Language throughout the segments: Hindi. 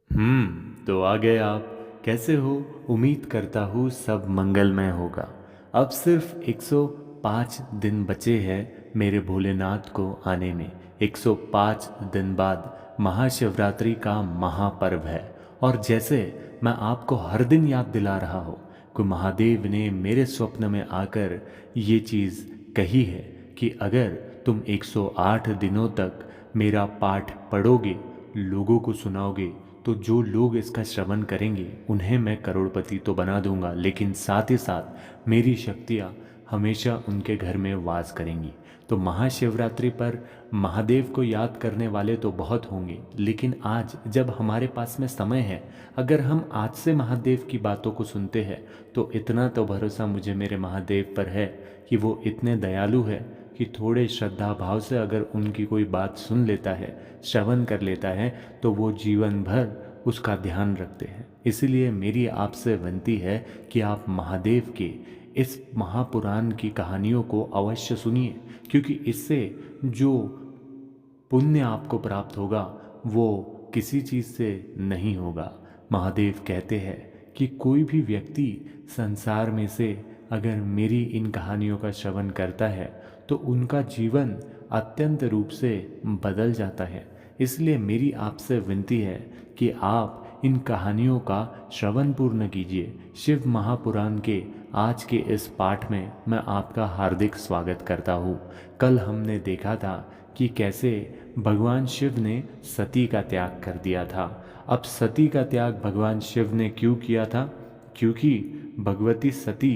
तो आ गए आप। कैसे हो? उम्मीद करता हूँ सब मंगलमय होगा। अब सिर्फ 105 दिन बचे हैं मेरे भोलेनाथ को आने में। 105 दिन बाद महाशिवरात्रि का महापर्व है। और जैसे मैं आपको हर दिन याद दिला रहा हूँ कि महादेव ने मेरे स्वप्न में आकर ये चीज़ कही है कि अगर तुम 108 दिनों तक मेरा पाठ पढ़ोगे, लोगों को सुनाओगे, तो जो लोग इसका श्रवण करेंगे उन्हें मैं करोड़पति तो बना दूंगा, लेकिन साथ ही साथ मेरी शक्तियाँ हमेशा उनके घर में वास करेंगी। तो महाशिवरात्रि पर महादेव को याद करने वाले तो बहुत होंगे, लेकिन आज जब हमारे पास में समय है, अगर हम आज से महादेव की बातों को सुनते हैं तो इतना तो भरोसा मुझे मेरे महादेव पर है कि वो इतने दयालु है कि थोड़े श्रद्धा भाव से अगर उनकी कोई बात सुन लेता है, श्रवण कर लेता है, तो वो जीवन भर उसका ध्यान रखते हैं। इसलिए मेरी आपसे विनती है कि आप महादेव के इस महापुराण की कहानियों को अवश्य सुनिए, क्योंकि इससे जो पुण्य आपको प्राप्त होगा वो किसी चीज़ से नहीं होगा। महादेव कहते हैं कि कोई भी व्यक्ति संसार में से अगर मेरी इन कहानियों का श्रवण करता है तो उनका जीवन अत्यंत रूप से बदल जाता है। इसलिए मेरी आपसे विनती है कि आप इन कहानियों का श्रवण पूर्ण कीजिए। शिव महापुराण के आज के इस पाठ में मैं आपका हार्दिक स्वागत करता हूँ। कल हमने देखा था कि कैसे भगवान शिव ने सती का त्याग कर दिया था। अब सती का त्याग भगवान शिव ने क्यों किया था? क्योंकि भगवती सती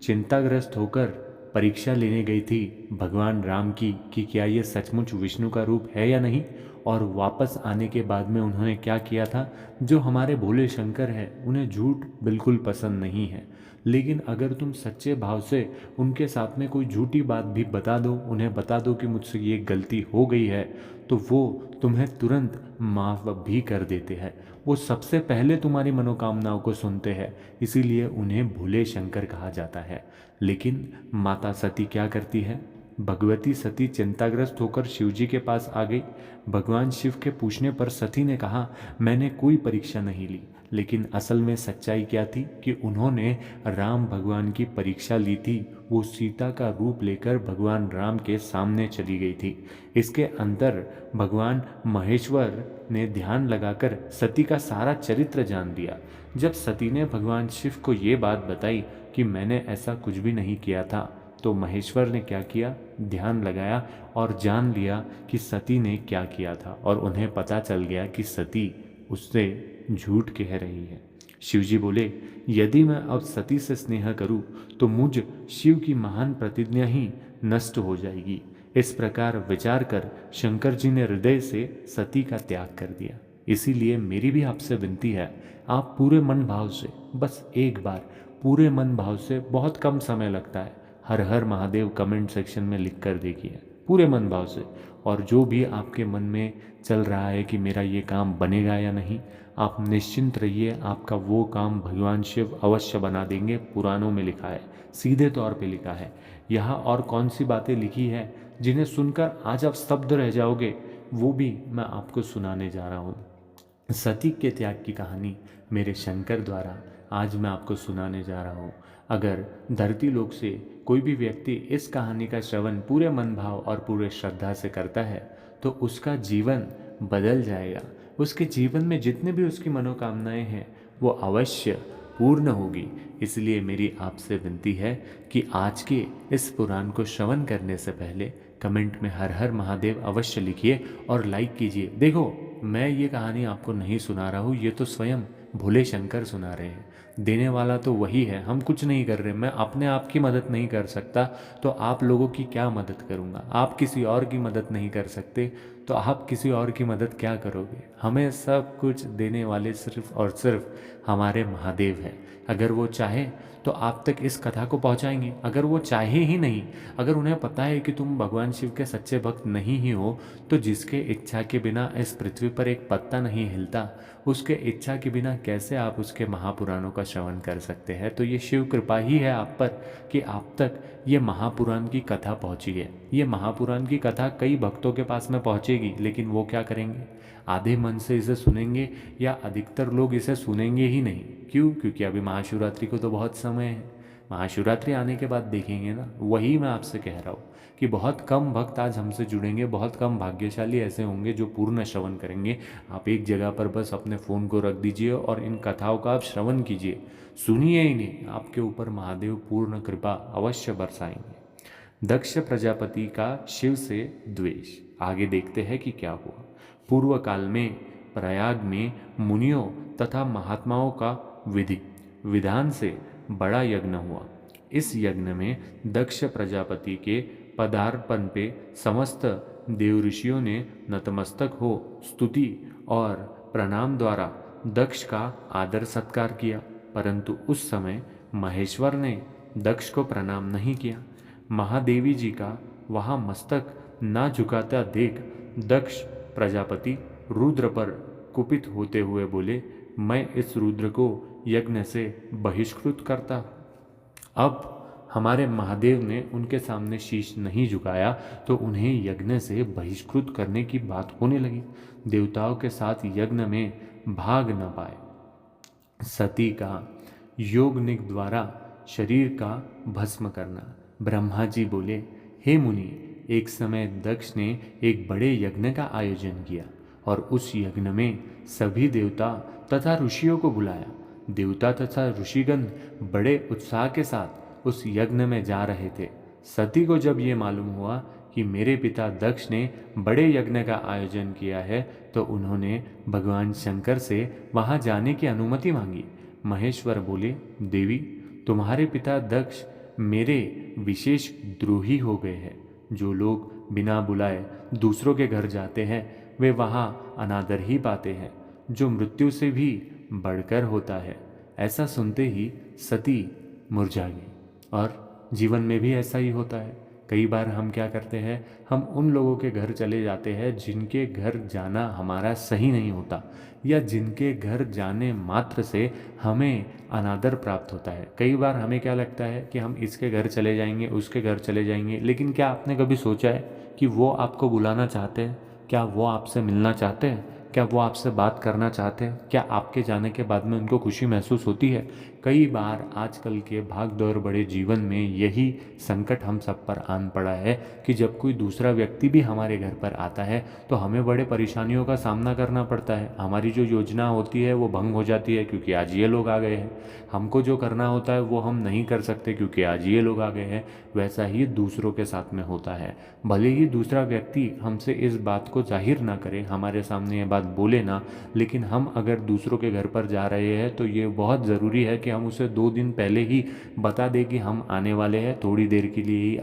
चिंताग्रस्त होकर परीक्षा लेने गई थी भगवान राम की कि क्या ये सचमुच विष्णु का रूप है या नहीं। और वापस आने के बाद में उन्होंने क्या किया था? जो हमारे भोले शंकर है उन्हें झूठ बिल्कुल पसंद नहीं है, लेकिन अगर तुम सच्चे भाव से उनके साथ में कोई झूठी बात भी बता दो, उन्हें बता दो कि मुझसे ये गलती हो गई है, तो वो तुम्हें तुरंत माफ़ भी कर देते हैं। वो सबसे पहले तुम्हारी मनोकामनाओं को सुनते हैं, इसीलिए उन्हें भोले शंकर कहा जाता है। लेकिन माता सती क्या करती है? भगवती सती चिंताग्रस्त होकर शिवजी के पास आ गई। भगवान शिव के पूछने पर सती ने कहा, मैंने कोई परीक्षा नहीं ली। लेकिन असल में सच्चाई क्या थी कि उन्होंने राम भगवान की परीक्षा ली थी। वो सीता का रूप लेकर भगवान राम के सामने चली गई थी। इसके अंदर भगवान महेश्वर ने ध्यान लगाकर सती का सारा चरित्र जान लिया। जब सती ने भगवान शिव को ये बात बताई कि मैंने ऐसा कुछ भी नहीं किया था, तो महेश्वर ने क्या किया? ध्यान लगाया और जान लिया कि सती ने क्या किया था, और उन्हें पता चल गया कि सती उससे झूठ कह रही है। शिवजी बोले, यदि मैं अब सती से स्नेह करूं तो मुझ शिव की महान प्रतिज्ञा ही नष्ट हो जाएगी। इस प्रकार विचार कर शंकर जी ने हृदय से सती का त्याग कर दिया। इसीलिए मेरी भी आपसे विनती है, आप पूरे मन भाव से, बस एक बार पूरे मन भाव से, बहुत कम समय लगता है, हर हर महादेव कमेंट सेक्शन में लिख कर देखिए पूरे मन भाव से। और जो भी आपके मन में चल रहा है कि मेरा ये काम बनेगा या नहीं, आप निश्चिंत रहिए, आपका वो काम भगवान शिव अवश्य बना देंगे। पुराणों में लिखा है, सीधे तौर पे लिखा है। यहाँ और कौन सी बातें लिखी है जिन्हें सुनकर आज आप स्तब्ध रह जाओगे, वो भी मैं आपको सुनाने जा रहा हूँ। सती के त्याग की कहानी मेरे शंकर द्वारा आज मैं आपको सुनाने जा रहा हूँ। अगर धरती लोक से कोई भी व्यक्ति इस कहानी का श्रवण पूरे मन भाव और पूरे श्रद्धा से करता है तो उसका जीवन बदल जाएगा। उसके जीवन में जितने भी उसकी मनोकामनाएं हैं वो अवश्य पूर्ण होगी। इसलिए मेरी आपसे विनती है कि आज के इस पुराण को श्रवण करने से पहले कमेंट में हर हर महादेव अवश्य लिखिए और लाइक कीजिए। देखो, मैं ये कहानी आपको नहीं सुना रहा हूँ, ये तो स्वयं भोले शंकर सुना रहे हैं। देने वाला तो वही है, हम कुछ नहीं कर रहे। मैं अपने आप की मदद नहीं कर सकता तो आप लोगों की क्या मदद करूँगा? आप किसी और की मदद नहीं कर सकते तो आप किसी और की मदद क्या करोगे? हमें सब कुछ देने वाले सिर्फ और सिर्फ हमारे महादेव हैं। अगर वो चाहे तो आप तक इस कथा को पहुंचाएंगे। अगर वो चाहे ही नहीं, अगर उन्हें पता है कि तुम भगवान शिव के सच्चे भक्त नहीं ही हो, तो जिसके इच्छा के बिना इस पृथ्वी पर एक पत्ता नहीं हिलता, उसके इच्छा के बिना कैसे आप उसके महापुराणों का श्रवण कर सकते हैं। तो ये शिव कृपा ही है आप पर कि आप तक ये महापुराण की कथा पहुंची है। ये महापुराण की कथा कई भक्तों के पास में पहुंचेगी, लेकिन वो क्या करेंगे, आधे मन से इसे सुनेंगे या अधिकतर लोग इसे सुनेंगे ही नहीं। क्यों? क्योंकि अभी महाशिवरात्रि को तो बहुत समय है। महाशिवरात्रि आने के बाद देखेंगे ना। वही मैं आपसे कह रहा हूँ कि बहुत कम भक्त आज हमसे जुड़ेंगे, बहुत कम भाग्यशाली ऐसे होंगे जो पूर्ण श्रवण करेंगे। आप एक जगह पर बस अपने फ़ोन को रख दीजिए और इन कथाओं का आप श्रवण कीजिए, सुनिए ही नहीं, आपके ऊपर महादेव पूर्ण कृपा अवश्य बरसाएंगे। दक्ष प्रजापति का शिव से द्वेष। आगे देखते हैं कि क्या हुआ। पूर्व काल में प्रयाग में मुनियों तथा महात्माओं का विधि विधान से बड़ा यज्ञ हुआ। इस यज्ञ में दक्ष प्रजापति के पदार्पण पे समस्त देव ऋषियों ने नतमस्तक हो स्तुति और प्रणाम द्वारा दक्ष का आदर सत्कार किया। परंतु उस समय महेश्वर ने दक्ष को प्रणाम नहीं किया। महादेवी जी का वहाँ मस्तक ना झुकाता देख दक्ष प्रजापति रुद्र पर कुपित होते हुए बोले, मैं इस रुद्र को यज्ञ से बहिष्कृत करता। अब हमारे महादेव ने उनके सामने शीश नहीं झुकाया तो उन्हें यज्ञ से बहिष्कृत करने की बात होने लगी। देवताओं के साथ यज्ञ में भाग न पाए। सती का योगनिक द्वारा शरीर का भस्म करना। ब्रह्मा जी बोले, हे मुनि, एक समय दक्ष ने एक बड़े यज्ञ का आयोजन किया और उस यज्ञ में सभी देवता तथा ऋषियों को बुलाया। देवता तथा ऋषिगण बड़े उत्साह के साथ उस यज्ञ में जा रहे थे। सती को जब ये मालूम हुआ कि मेरे पिता दक्ष ने बड़े यज्ञ का आयोजन किया है तो उन्होंने भगवान शंकर से वहाँ जाने की अनुमति मांगी। महेश्वर बोले, देवी, तुम्हारे पिता दक्ष मेरे विशेष द्रोही हो गए हैं। जो लोग बिना बुलाए दूसरों के घर जाते हैं वे वहाँ अनादर ही पाते हैं, जो मृत्यु से भी बढ़कर होता है। ऐसा सुनते ही सती मुरझा गई। और जीवन में भी ऐसा ही होता है। कई बार हम क्या करते हैं, हम उन लोगों के घर चले जाते हैं जिनके घर जाना हमारा सही नहीं होता या जिनके घर जाने मात्र से हमें अनादर प्राप्त होता है। कई बार हमें क्या लगता है कि हम इसके घर चले जाएंगे, उसके घर चले जाएंगे, लेकिन क्या आपने कभी सोचा है कि वो आपको बुलाना चाहते हैं? क्या वो आपसे मिलना चाहते हैं? क्या वो आपसे बात करना चाहते हैं? क्या आपके जाने के बाद में उनको खुशी महसूस होती है? कई बार आजकल के भाग दौड़ बड़े जीवन में यही संकट हम सब पर आन पड़ा है कि जब कोई दूसरा व्यक्ति भी हमारे घर पर आता है तो हमें बड़े परेशानियों का सामना करना पड़ता है। हमारी जो योजना होती है वो भंग हो जाती है क्योंकि आज ये लोग आ गए हैं। हमको जो करना होता है वो हम नहीं कर सकते क्योंकि आज ये लोग आ गए हैं। वैसा ही दूसरों के साथ में होता है। भले ही दूसरा व्यक्ति हमसे इस बात को जाहिर ना करे, हमारे सामने ये बात बोले ना, लेकिन हम अगर दूसरों के घर पर जा रहे हैं तो ये बहुत ज़रूरी है कि हम उसे 2 दिन पहले ही बता दें कि हम आने वाले हैं। थोड़ी देर के लिए ही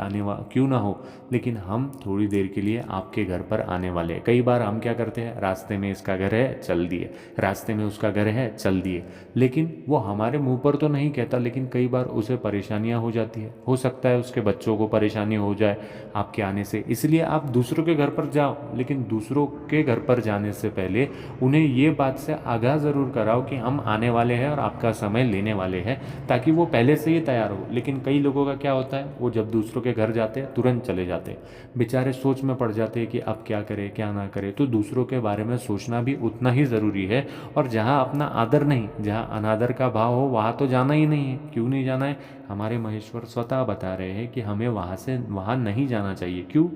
क्यों ना हो, लेकिन हम थोड़ी देर के लिए आपके घर पर आने वाले हैं। कई बार हम क्या करते हैं, रास्ते में इसका घर है चल दिए, रास्ते में उसका घर है चल दिए, लेकिन वो हमारे मुंह पर तो नहीं कहता, लेकिन कई बार उसे परेशानियां हो जाती है। हो सकता है उसके बच्चों को परेशानी हो जाए आपके आने से। इसलिए आप दूसरों के घर पर जाओ, लेकिन दूसरों के घर पर जाने से पहले उन्हें ये बात से आगाह ज़रूर कराओ कि हम आने वाले हैं और आपका समय लेने वाले हैं, ताकि वो पहले से ही तैयार हो। लेकिन कई लोगों का क्या होता है, वो जब दूसरों के घर जाते हैं तुरंत चले जाते हैं। बेचारे सोच में पड़ जाते हैं कि अब क्या करें क्या ना करें। तो दूसरों के बारे में सोचना भी उतना ही ज़रूरी है। और जहाँ अपना आदर नहीं, जहाँ अनादर का भाव हो वहाँ तो जाना ही नहीं है। क्यों नहीं जाना है? हमारे महेश्वर स्वतः बता रहे हैं कि हमें वहाँ नहीं जाना चाहिए। क्यों?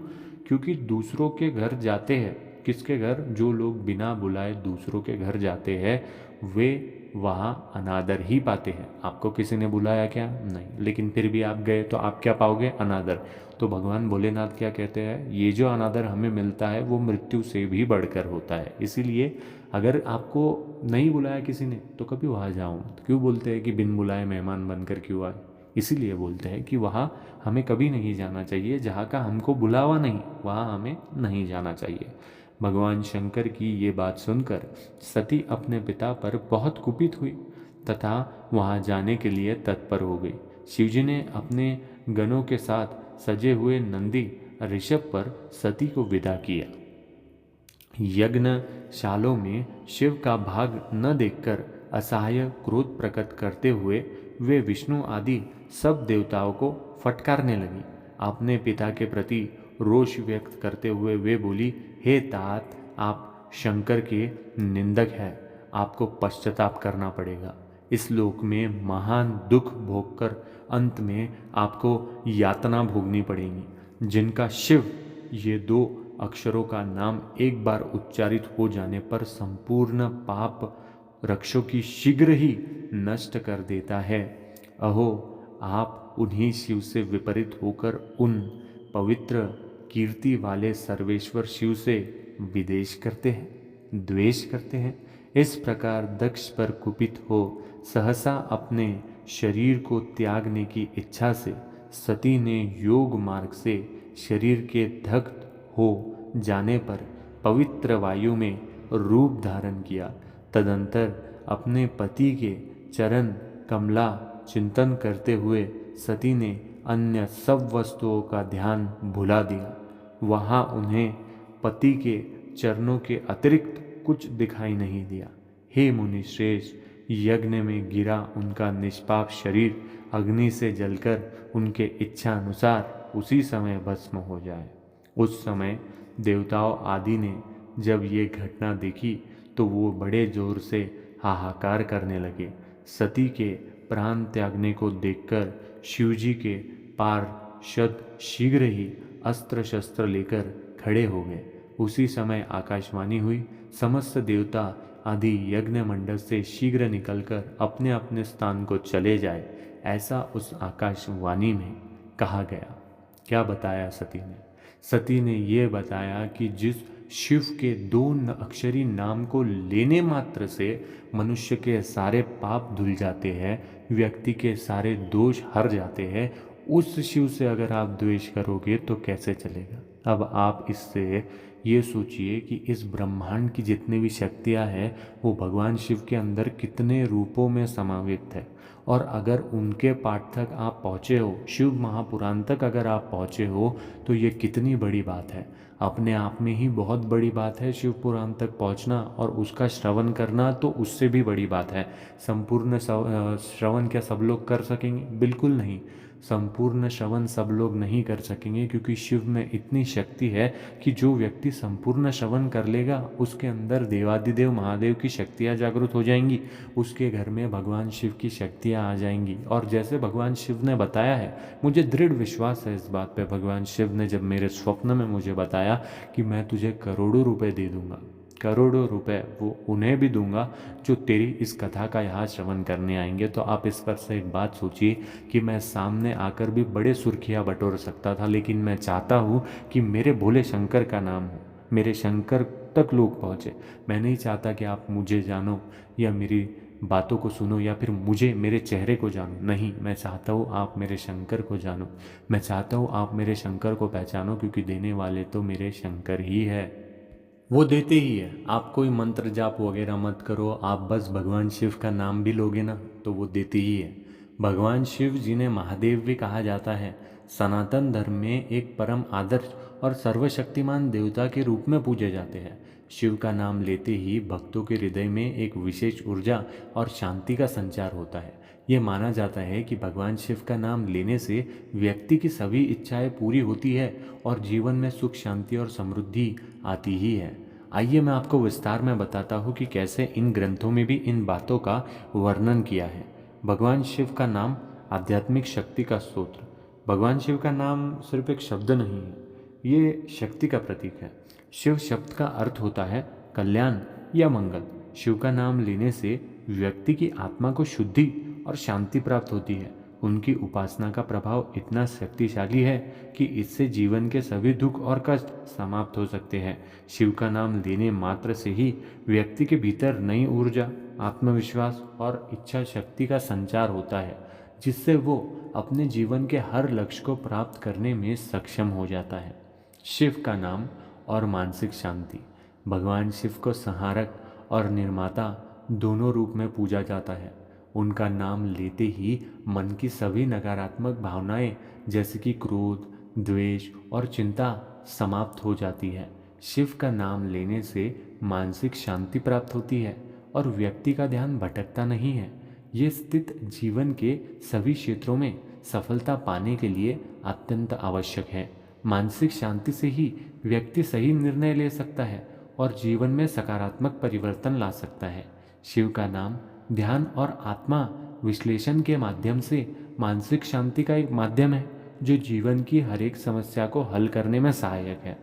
क्योंकि दूसरों के घर जाते हैं, किसके घर? जो लोग बिना बुलाए दूसरों के घर जाते हैं वे वहाँ अनादर ही पाते हैं। आपको किसी ने बुलाया क्या? नहीं, लेकिन फिर भी आप गए तो आप क्या पाओगे? अनादर। तो भगवान भोलेनाथ क्या कहते हैं, ये जो अनादर हमें मिलता है वो मृत्यु से भी बढ़कर होता है। इसीलिए अगर आपको नहीं बुलाया किसी ने तो कभी वहाँ जाओ मत। क्यों बोलते हैं कि बिन बुलाए मेहमान बनकर क्यों आए? इसीलिए बोलते हैं कि वहाँ हमें कभी नहीं जाना चाहिए, जहाँ का हमको बुलावा नहीं वहाँ हमें नहीं जाना चाहिए। भगवान शंकर की ये बात सुनकर सती अपने पिता पर बहुत कुपित हुई तथा वहाँ जाने के लिए तत्पर हो गई। शिवजी ने अपने गणों के साथ सजे हुए नंदी ऋषभ पर सती को विदा किया। यज्ञशालों में शिव का भाग न देखकर असहाय क्रोध प्रकट करते हुए वे विष्णु आदि सब देवताओं को फटकारने लगी। अपने पिता के प्रति रोष व्यक्त करते हुए वे बोली, हे तात, आप शंकर के निंदक हैं, आपको पश्चाताप करना पड़ेगा। इस लोक में महान दुख भोगकर अंत में आपको यातना भोगनी पड़ेगी। जिनका शिव ये दो अक्षरों का नाम एक बार उच्चारित हो जाने पर संपूर्ण पाप रक्षों की शीघ्र ही नष्ट कर देता है, अहो आप उन्हीं शिव से विपरीत होकर उन पवित्र कीर्ति वाले सर्वेश्वर शिव से विदेश करते हैं, द्वेष करते हैं। इस प्रकार दक्ष पर कुपित हो सहसा अपने शरीर को त्यागने की इच्छा से सती ने योग मार्ग से शरीर के दग्ध हो जाने पर पवित्र वायु में रूप धारण किया। तदंतर अपने पति के चरण कमला चिंतन करते हुए सती ने अन्य सब वस्तुओं का ध्यान भुला दिया। वहाँ उन्हें पति के चरणों के अतिरिक्त कुछ दिखाई नहीं दिया। हे मुनि श्रेष्ठ, यज्ञ में गिरा उनका निष्पाप शरीर अग्नि से जलकर उनके इच्छा अनुसार उसी समय भस्म हो जाए। उस समय देवताओं आदि ने जब ये घटना देखी तो वो बड़े जोर से हाहाकार करने लगे। सती के प्राण त्यागने को देखकर शिवजी के पार्षद शीघ्र ही अस्त्र शस्त्र लेकर खड़े हो गए। उसी समय आकाशवाणी हुई, समस्त देवता आदि यज्ञ मंडल से शीघ्र निकलकर अपने अपने स्थान को चले जाए, ऐसा उस आकाशवाणी में कहा गया। क्या बताया सती ने? सती ने ये बताया कि जिस शिव के दो अक्षरी नाम को लेने मात्र से मनुष्य के सारे पाप धुल जाते हैं, व्यक्ति के सारे दोष हर जाते हैं, उस शिव से अगर आप द्वेष करोगे तो कैसे चलेगा। अब आप इससे ये सोचिए कि इस ब्रह्मांड की जितनी भी शक्तियाँ हैं वो भगवान शिव के अंदर कितने रूपों में समावित है, और अगर उनके पाठ तक आप पहुँचे हो, शिव महापुराण तक अगर आप पहुँचे हो, तो ये कितनी बड़ी बात है। अपने आप में ही बहुत बड़ी बात है शिव पुराण तक पहुँचना, और उसका श्रवण करना तो उससे भी बड़ी बात है। संपूर्ण श्रवण क्या सब लोग कर सकेंगे? बिल्कुल नहीं। संपूर्ण श्रवण सब लोग नहीं कर सकेंगे, क्योंकि शिव में इतनी शक्ति है कि जो व्यक्ति संपूर्ण श्रवण कर लेगा उसके अंदर देवादिदेव महादेव की शक्तियाँ जागृत हो जाएंगी, उसके घर में भगवान शिव की शक्तियाँ आ जाएंगी। और जैसे भगवान शिव ने बताया है, मुझे दृढ़ विश्वास है इस बात पे, भगवान शिव ने जब मेरे स्वप्न में मुझे बताया कि मैं तुझे करोड़ों रुपए दे दूंगा, करोड़ों रुपए वो उन्हें भी दूंगा जो तेरी इस कथा का यहाँ श्रवण करने आएंगे। तो आप इस पर से एक बात सोचिए कि मैं सामने आकर भी बड़े सुर्खियाँ बटोर सकता था, लेकिन मैं चाहता हूँ कि मेरे भोले शंकर का नाम हो, मेरे शंकर तक लोग पहुँचे। मैं नहीं चाहता कि आप मुझे जानो या मेरी बातों को सुनो या फिर मुझे मेरे चेहरे को जानो, नहीं, मैं चाहता हूँ आप मेरे शंकर को जानो, मैं चाहता हूँ आप मेरे शंकर को पहचानो, क्योंकि देने वाले तो मेरे शंकर ही है, वो देते ही है। आप कोई मंत्र जाप वगैरह मत करो, आप बस भगवान शिव का नाम भी लोगे ना तो वो देते ही है। भगवान शिव जिन्हें महादेव भी कहा जाता है, सनातन धर्म में एक परम आदर्श और सर्वशक्तिमान देवता के रूप में पूजे जाते हैं। शिव का नाम लेते ही भक्तों के हृदय में एक विशेष ऊर्जा और शांति का संचार होता है। ये माना जाता है कि भगवान शिव का नाम लेने से व्यक्ति की सभी इच्छाएं पूरी होती है और जीवन में सुख शांति और समृद्धि आती ही है। आइए मैं आपको विस्तार में बताता हूँ कि कैसे इन ग्रंथों में भी इन बातों का वर्णन किया है। भगवान शिव का नाम आध्यात्मिक शक्ति का स्तोत्र। भगवान शिव का नाम सिर्फ एक शब्द नहीं है, ये शक्ति का प्रतीक है। शिव शब्द का अर्थ होता है कल्याण या मंगल। शिव का नाम लेने से व्यक्ति की आत्मा को शुद्धि और शांति प्राप्त होती है। उनकी उपासना का प्रभाव इतना शक्तिशाली है कि इससे जीवन के सभी दुख और कष्ट समाप्त हो सकते हैं। शिव का नाम लेने मात्र से ही व्यक्ति के भीतर नई ऊर्जा, आत्मविश्वास और इच्छा शक्ति का संचार होता है, जिससे वो अपने जीवन के हर लक्ष्य को प्राप्त करने में सक्षम हो जाता है। शिव का नाम और मानसिक शांति। भगवान शिव को संहारक और निर्माता दोनों रूप में पूजा जाता है। उनका नाम लेते ही मन की सभी नकारात्मक भावनाएं जैसे कि क्रोध, द्वेष और चिंता समाप्त हो जाती है। शिव का नाम लेने से मानसिक शांति प्राप्त होती है। और व्यक्ति का ध्यान भटकता नहीं है। ये स्थित जीवन के सभी क्षेत्रों में सफलता पाने के लिए अत्यंत आवश्यक है। मानसिक शांति से ही व्यक्ति सही निर्णय ले सकता है और जीवन में सकारात्मक परिवर्तन ला सकता है। शिव का नाम ध्यान और आत्मा विश्लेषण के माध्यम से मानसिक शांति का एक माध्यम है जो जीवन की हर एक समस्या को हल करने में सहायक है।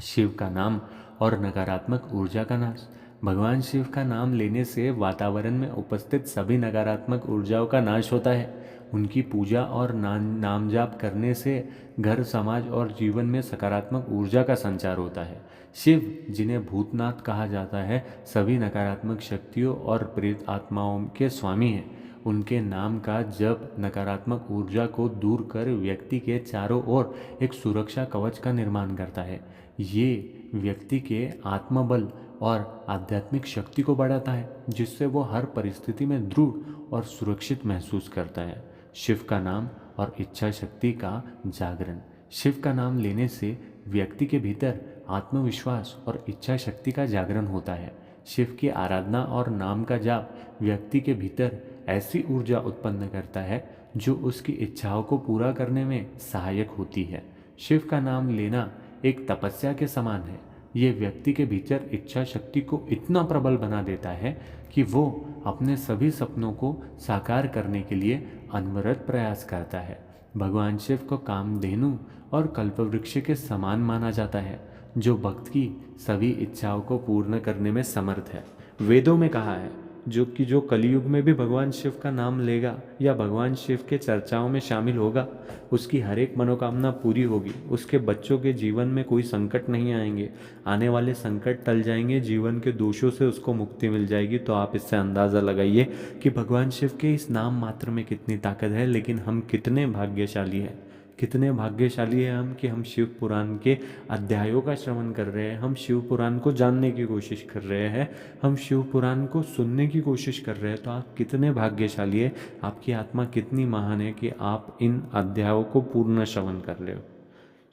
शिव का नाम और नकारात्मक ऊर्जा का नाश। भगवान शिव का नाम लेने से वातावरण में उपस्थित सभी नकारात्मक ऊर्जाओं का नाश होता है। उनकी पूजा और नाम जाप करने से घर, समाज और जीवन में सकारात्मक ऊर्जा का संचार होता है। शिव, जिन्हें भूतनाथ कहा जाता है, सभी नकारात्मक शक्तियों और प्रेत आत्माओं के स्वामी हैं। उनके नाम का जप नकारात्मक ऊर्जा को दूर कर व्यक्ति के चारों ओर एक सुरक्षा कवच का निर्माण करता है। ये व्यक्ति के आत्मबल और आध्यात्मिक शक्ति को बढ़ाता है, जिससे वो हर परिस्थिति में दृढ़ और सुरक्षित महसूस करता है। शिव का नाम और इच्छा शक्ति का जागरण। शिव का नाम लेने से व्यक्ति के भीतर आत्मविश्वास और इच्छा शक्ति का जागरण होता है। शिव की आराधना और नाम का जाप व्यक्ति के भीतर ऐसी ऊर्जा उत्पन्न करता है जो उसकी इच्छाओं को पूरा करने में सहायक होती है। शिव का नाम लेना एक तपस्या के समान है। ये व्यक्ति के भीतर इच्छा शक्ति को इतना प्रबल बना देता है कि वो अपने सभी सपनों को साकार करने के लिए अनवरत प्रयास करता है। भगवान शिव को कामधेनु और कल्पवृक्ष के समान माना जाता है, जो भक्त की सभी इच्छाओं को पूर्ण करने में समर्थ है। वेदों में कहा है जो कलयुग में भी भगवान शिव का नाम लेगा या भगवान शिव के चर्चाओं में शामिल होगा, उसकी हर एक मनोकामना पूरी होगी। उसके बच्चों के जीवन में कोई संकट नहीं आएंगे, आने वाले संकट टल जाएंगे, जीवन के दोषों से उसको मुक्ति मिल जाएगी। तो आप इससे अंदाज़ा लगाइए कि भगवान शिव के इस नाम मात्र में कितनी ताकत है। लेकिन हम कितने भाग्यशाली हैं, कितने भाग्यशाली हैं हम कि हम शिव पुराण के अध्यायों का श्रवण कर रहे हैं, हम शिव पुराण को जानने की कोशिश कर रहे हैं, हम शिव पुराण को सुनने की कोशिश कर रहे हैं। तो आप कितने भाग्यशाली है, आपकी आत्मा कितनी महान है कि आप इन अध्यायों को पूर्ण श्रवण कर रहे हो।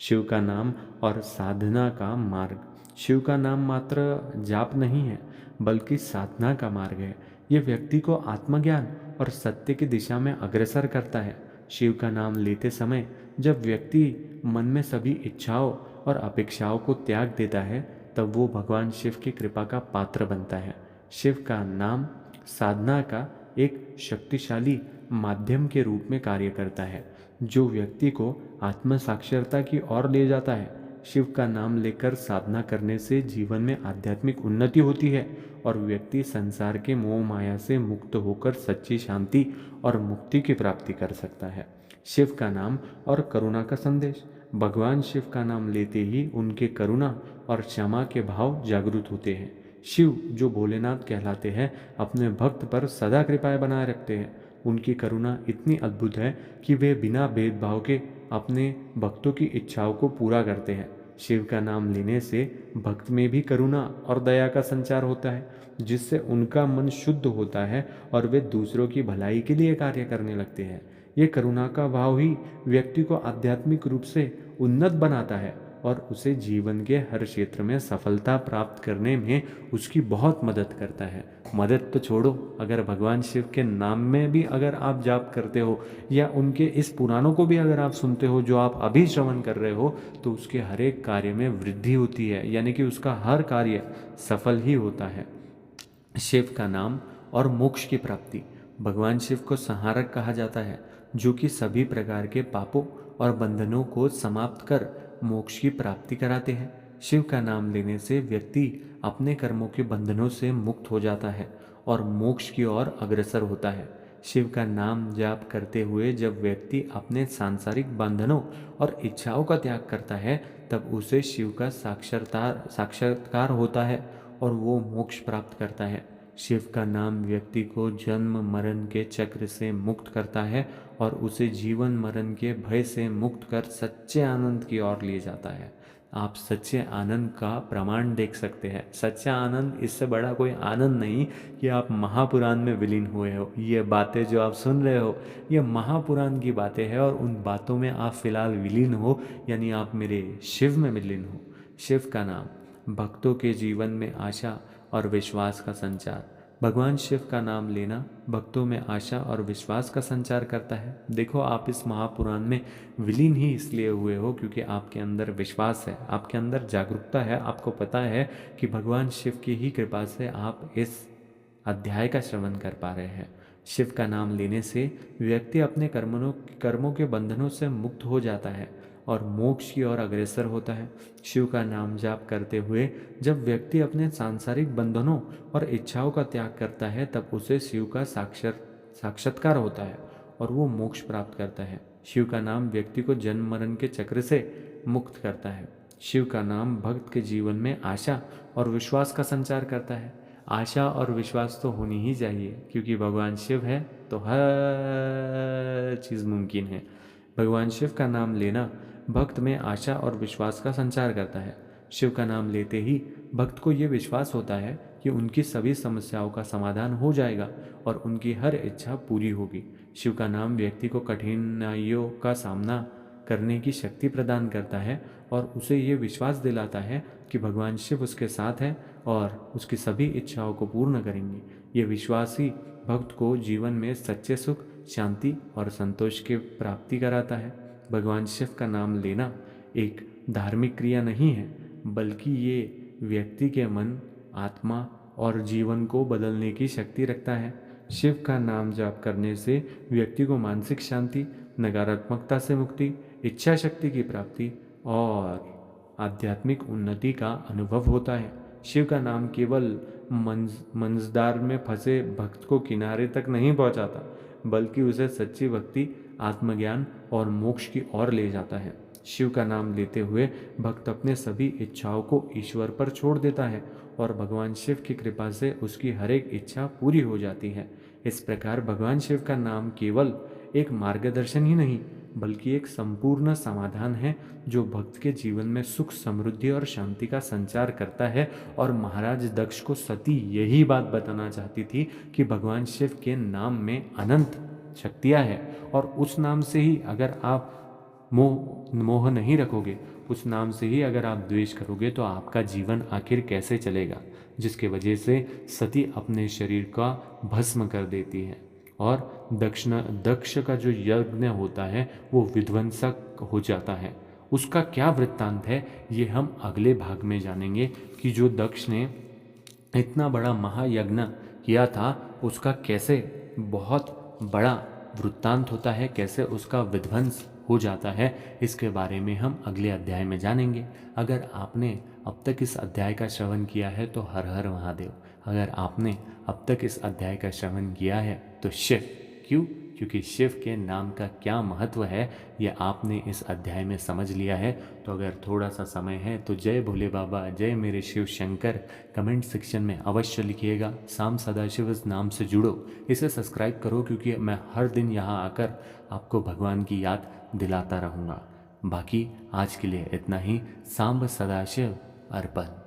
शिव का नाम और साधना का मार्ग। शिव का नाम मात्र जाप नहीं है, बल्कि साधना का मार्ग है। यह व्यक्ति को आत्मज्ञान और सत्य की दिशा में अग्रसर करता है। शिव का नाम लेते समय जब व्यक्ति मन में सभी इच्छाओं और अपेक्षाओं को त्याग देता है, तब वो भगवान शिव की कृपा का पात्र बनता है। शिव का नाम साधना का एक शक्तिशाली माध्यम के रूप में कार्य करता है, जो व्यक्ति को आत्म साक्षरता की ओर ले जाता है। शिव का नाम लेकर साधना करने से जीवन में आध्यात्मिक उन्नति होती है और व्यक्ति संसार के मोह माया से मुक्त होकर सच्ची शांति और मुक्ति की प्राप्ति कर सकता है। शिव का नाम और करुणा का संदेश। भगवान शिव का नाम लेते ही उनके करुणा और क्षमा के भाव जागृत होते हैं। शिव, जो भोलेनाथ कहलाते हैं, अपने भक्त पर सदा कृपाएं बनाए रखते हैं। उनकी करुणा इतनी अद्भुत है कि वे बिना भेदभाव के अपने भक्तों की इच्छाओं को पूरा करते हैं। शिव का नाम लेने से भक्त में भी करुणा और दया का संचार होता है, जिससे उनका मन शुद्ध होता है और वे दूसरों की भलाई के लिए कार्य करने लगते हैं। ये करुणा का भाव ही व्यक्ति को आध्यात्मिक रूप से उन्नत बनाता है और उसे जीवन के हर क्षेत्र में सफलता प्राप्त करने में उसकी बहुत मदद करता है। मदद तो छोड़ो, अगर भगवान शिव के नाम में भी अगर आप जाप करते हो या उनके इस पुराणों को भी अगर आप सुनते हो जो आप अभी श्रवण कर रहे हो, तो उसके हर एक कार्य में वृद्धि होती है, यानी कि उसका हर कार्य सफल ही होता है। शिव का नाम और मोक्ष की प्राप्ति। भगवान शिव को संहारक कहा जाता है, जो कि सभी प्रकार के पापों और बंधनों को समाप्त कर मोक्ष की प्राप्ति कराते हैं। शिव का नाम लेने से व्यक्ति अपने कर्मों के बंधनों से मुक्त हो जाता है और मोक्ष की ओर अग्रसर होता है। शिव का नाम जाप करते हुए जब व्यक्ति अपने सांसारिक बंधनों और इच्छाओं का त्याग करता है, तब उसे शिव का साक्षात्कार होता है और वो मोक्ष प्राप्त करता है। शिव का नाम व्यक्ति को जन्म मरण के चक्र से मुक्त करता है और उसे जीवन मरण के भय से मुक्त कर सच्चे आनंद की ओर ले जाता है। आप सच्चे आनंद का प्रमाण देख सकते हैं। सच्चा आनंद, इससे बड़ा कोई आनंद नहीं कि आप महापुराण में विलीन हुए हो। ये बातें जो आप सुन रहे हो, ये महापुराण की बातें हैं और उन बातों में आप फिलहाल विलीन हो, यानी आप मेरे शिव में विलीन हो। शिव का नाम भक्तों के जीवन में आशा और विश्वास का संचार। भगवान शिव का नाम लेना भक्तों में आशा और विश्वास का संचार करता है। देखो, आप इस महापुराण में विलीन ही इसलिए हुए हो क्योंकि आपके अंदर विश्वास है, आपके अंदर जागरूकता है। आपको पता है कि भगवान शिव की ही कृपा से आप इस अध्याय का श्रवण कर पा रहे हैं। शिव का नाम लेने से व्यक्ति अपने कर्मों के बंधनों से मुक्त हो जाता है और मोक्ष की ओर अग्रसर होता है। शिव का नाम जाप करते हुए जब व्यक्ति अपने सांसारिक बंधनों और इच्छाओं का त्याग करता है तब उसे शिव का साक्षात्कार होता है और वो मोक्ष प्राप्त करता है। शिव का नाम व्यक्ति को जन्म मरण के चक्र से मुक्त करता है। शिव का नाम भक्त के जीवन में आशा और विश्वास का संचार करता है। आशा और विश्वास तो होनी ही चाहिए क्योंकि भगवान शिव है तो हर चीज़ मुमकिन है। भगवान शिव का नाम लेना भक्त में आशा और विश्वास का संचार करता है। शिव का नाम लेते ही भक्त को ये विश्वास होता है कि उनकी सभी समस्याओं का समाधान हो जाएगा और उनकी हर इच्छा पूरी होगी। शिव का नाम व्यक्ति को कठिनाइयों का सामना करने की शक्ति प्रदान करता है और उसे ये विश्वास दिलाता है कि भगवान शिव उसके साथ है और उसकी सभी इच्छाओं को पूर्ण करेंगे। ये विश्वास ही भक्त को जीवन में सच्चे सुख, शांति और संतोष की प्राप्ति कराता है। भगवान शिव का नाम लेना एक धार्मिक क्रिया नहीं है, बल्कि ये व्यक्ति के मन, आत्मा और जीवन को बदलने की शक्ति रखता है। शिव का नाम जाप करने से व्यक्ति को मानसिक शांति, नकारात्मकता से मुक्ति, इच्छा शक्ति की प्राप्ति और आध्यात्मिक उन्नति का अनुभव होता है। शिव का नाम केवल मंजदार में फंसे भक्त को किनारे तक नहीं पहुंचाता, बल्कि उसे सच्ची भक्ति, आत्मज्ञान और मोक्ष की ओर ले जाता है। शिव का नाम लेते हुए भक्त अपने सभी इच्छाओं को ईश्वर पर छोड़ देता है और भगवान शिव की कृपा से उसकी हर एक इच्छा पूरी हो जाती है। इस प्रकार भगवान शिव का नाम केवल एक मार्गदर्शन ही नहीं, बल्कि एक संपूर्ण समाधान है जो भक्त के जीवन में सुख, समृद्धि और शांति का संचार करता है। और महाराज दक्ष को सती यही बात बताना चाहती थी कि भगवान शिव के नाम में अनंत शक्तियाँ हैं और उस नाम से ही अगर आप मोह नहीं रखोगे, उस नाम से ही अगर आप द्वेष करोगे तो आपका जीवन आखिर कैसे चलेगा, जिसके वजह से सती अपने शरीर का भस्म कर देती है और दक्ष का जो यज्ञ होता है वो विध्वंसक हो जाता है। उसका क्या वृत्तांत है ये हम अगले भाग में जानेंगे कि जो दक्ष ने इतना बड़ा महायज्ञ किया था उसका कैसे बहुत बड़ा वृत्तांत होता है, कैसे उसका विध्वंस हो जाता है। इसके बारे में हम अगले अध्याय में जानेंगे। अगर आपने अब तक इस अध्याय का श्रवण किया है तो हर हर महादेव। अगर आपने अब तक इस अध्याय का श्रवण किया है तो शिव, क्यों? क्योंकि शिव के नाम का क्या महत्व है ये आपने इस अध्याय में समझ लिया है। तो अगर थोड़ा सा समय है तो जय भोले बाबा, जय मेरे शिव शंकर कमेंट सेक्शन में अवश्य लिखिएगा। शाम सदाशिव इस नाम से जुड़ो, इसे सब्सक्राइब करो क्योंकि मैं हर दिन यहाँ आकर आपको भगवान की याद दिलाता रहूँगा। बाकी आज के लिए इतना ही। सांब सदाशिव अर्पण।